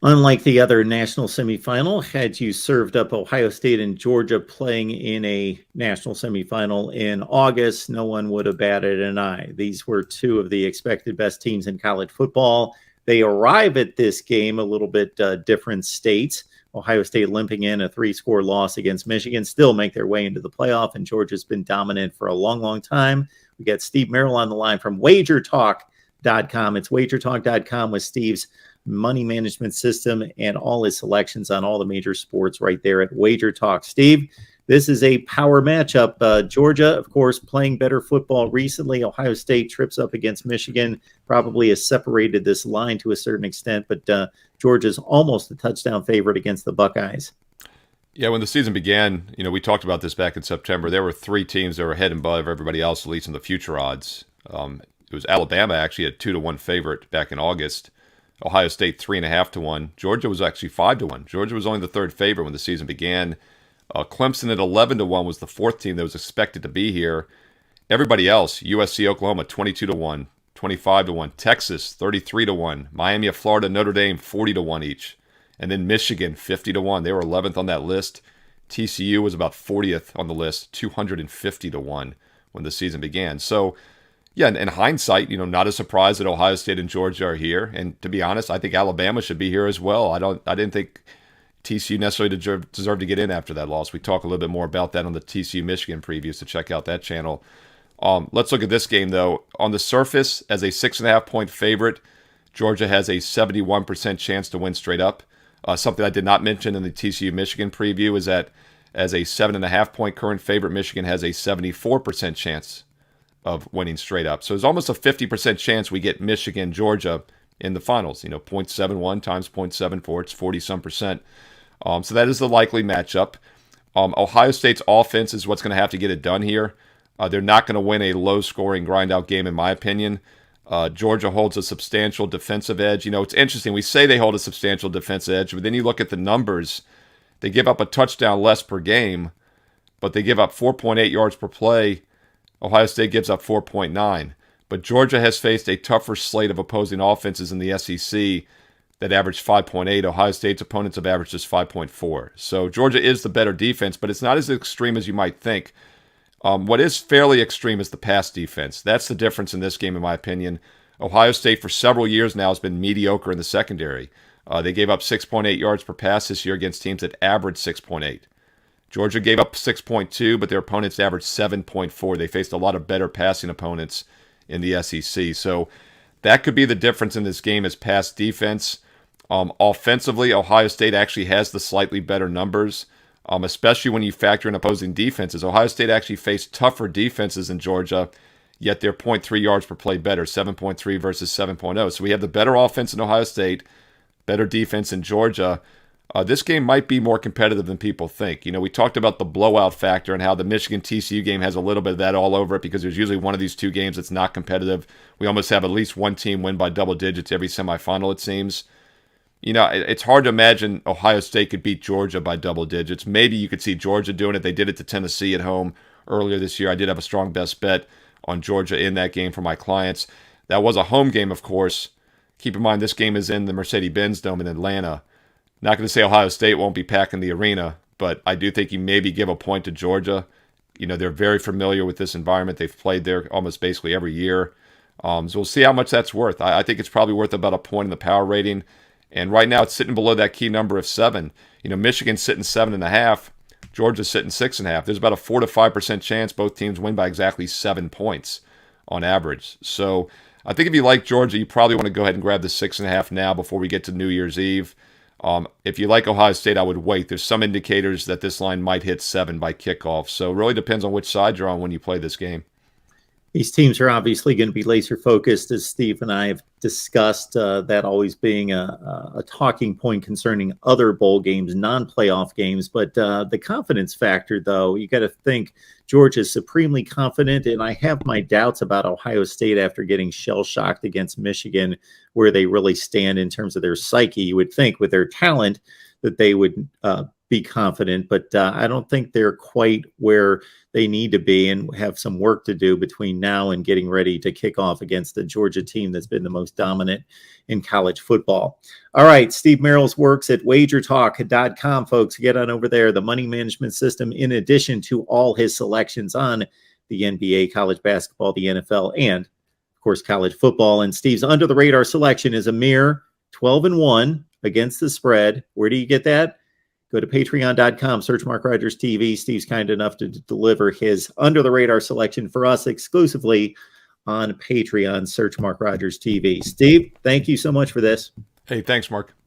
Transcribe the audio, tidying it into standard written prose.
Unlike the other national semifinal, had you served up Ohio State and Georgia playing in a national semifinal in August, no one would have batted an eye. These were two of the expected best teams in college football. They arrive at this game a little bit different states. Ohio State limping in a 3-score loss against Michigan, still make their way into the playoff, and Georgia's been dominant for a long, long time. We got Steve Merrill on the line from WagerTalk.com. It's WagerTalk.com with Steve's money management system and all his selections on all the major sports right there at Wager Talk. Steve, this is a power matchup. Georgia, of course, playing better football recently. Ohio State trips up against Michigan, probably has separated this line to a certain extent, but Georgia's almost a touchdown favorite against the Buckeyes. Yeah, when the season began, we talked about this back in September. There were three teams that were ahead and above everybody else, at least in the future odds. It was Alabama actually a 2-1 favorite back in August. Ohio State 3.5-1. Georgia was actually 5-1. Georgia was only the third favorite when the season began. Clemson at 11-1 was the fourth team that was expected to be here. Everybody else, USC, Oklahoma 22-1, 25-1. Texas 33-1. Miami of Florida, Notre Dame 40-1 each. And then Michigan 50-1. They were 11th on that list. TCU was about 40th on the list, 250-1 when the season began. So, yeah, in hindsight, not a surprise that Ohio State and Georgia are here. And to be honest, I think Alabama should be here as well. I didn't think TCU necessarily deserved to get in after that loss. We talk a little bit more about that on the TCU Michigan previews, so check out that channel. Let's look at this game, though. On the surface, as a 6.5-point favorite, Georgia has a 71% chance to win straight up. Something I did not mention in the TCU Michigan preview is that as a 7.5-point current favorite, Michigan has a 74% chance of winning straight up. So there's almost a 50% chance we get Michigan, Georgia in the finals. 0.71 times 0.74, it's 40-some%. So that is the likely matchup. Ohio State's offense is what's going to have to get it done here. They're not going to win a low-scoring, grind-out game, in my opinion. Georgia holds a substantial defensive edge. It's interesting. We say they hold a substantial defensive edge, but then you look at the numbers. They give up a touchdown less per game, but they give up 4.8 yards per play. Ohio State gives up 4.9. But Georgia has faced a tougher slate of opposing offenses in the SEC that averaged 5.8. Ohio State's opponents have averaged just 5.4. So Georgia is the better defense, but it's not as extreme as you might think. What is fairly extreme is the pass defense. That's the difference in this game, in my opinion. Ohio State, for several years now, has been mediocre in the secondary. They gave up 6.8 yards per pass this year against teams that averaged 6.8. Georgia gave up 6.2, but their opponents averaged 7.4. They faced a lot of better passing opponents in the SEC. So that could be the difference in this game is pass defense. Offensively, Ohio State actually has the slightly better numbers, especially when you factor in opposing defenses. Ohio State actually faced tougher defenses in Georgia, yet they're 0.3 yards per play better, 7.3 versus 7.0. So we have the better offense in Ohio State, better defense in Georgia. This game might be more competitive than people think. We talked about the blowout factor and how the Michigan-TCU game has a little bit of that all over it because there's usually one of these two games that's not competitive. We almost have at least one team win by double digits every semifinal, it seems. It's hard to imagine Ohio State could beat Georgia by double digits. Maybe you could see Georgia doing it. They did it to Tennessee at home earlier this year. I did have a strong best bet on Georgia in that game for my clients. That was a home game, of course. Keep in mind, this game is in the Mercedes-Benz Dome in Atlanta. Not going to say Ohio State won't be packing the arena, but I do think you maybe give a point to Georgia. They're very familiar with this environment. They've played there almost basically every year. So we'll see how much that's worth. I think it's probably worth about a point in the power rating. And right now it's sitting below that key number of 7. Michigan's sitting 7.5. Georgia's sitting 6.5. There's about a 4 to 5% chance both teams win by exactly 7 points on average. So I think if you like Georgia, you probably want to go ahead and grab the 6.5 now before we get to New Year's Eve. If you like Ohio State, I would wait. There's some indicators that this line might hit 7 by kickoff. So it really depends on which side you're on when you play this game. These teams are obviously going to be laser focused, as Steve and I have discussed, that always being a talking point concerning other bowl games, non-playoff games. But the confidence factor, though, you got to think Georgia is supremely confident. And I have my doubts about Ohio State after getting shell-shocked against Michigan, where they really stand in terms of their psyche. You would think with their talent that they would be confident, but I don't think they're quite where they need to be and have some work to do between now and getting ready to kick off against the Georgia team that's been the most dominant in college football. All right, Steve Merrill's works at wagertalk.com, folks. Get on over there. The money management system, in addition to all his selections on the NBA, college basketball, the NFL, and, of course, college football. And Steve's under-the-radar selection is a mere 12-1 against the spread. Where do you get that? Go to patreon.com, search Mark Rogers TV. Steve's kind enough to deliver his under-the-radar selection for us exclusively on Patreon. Search Mark Rogers TV. Steve, thank you so much for this. Hey, thanks, Mark.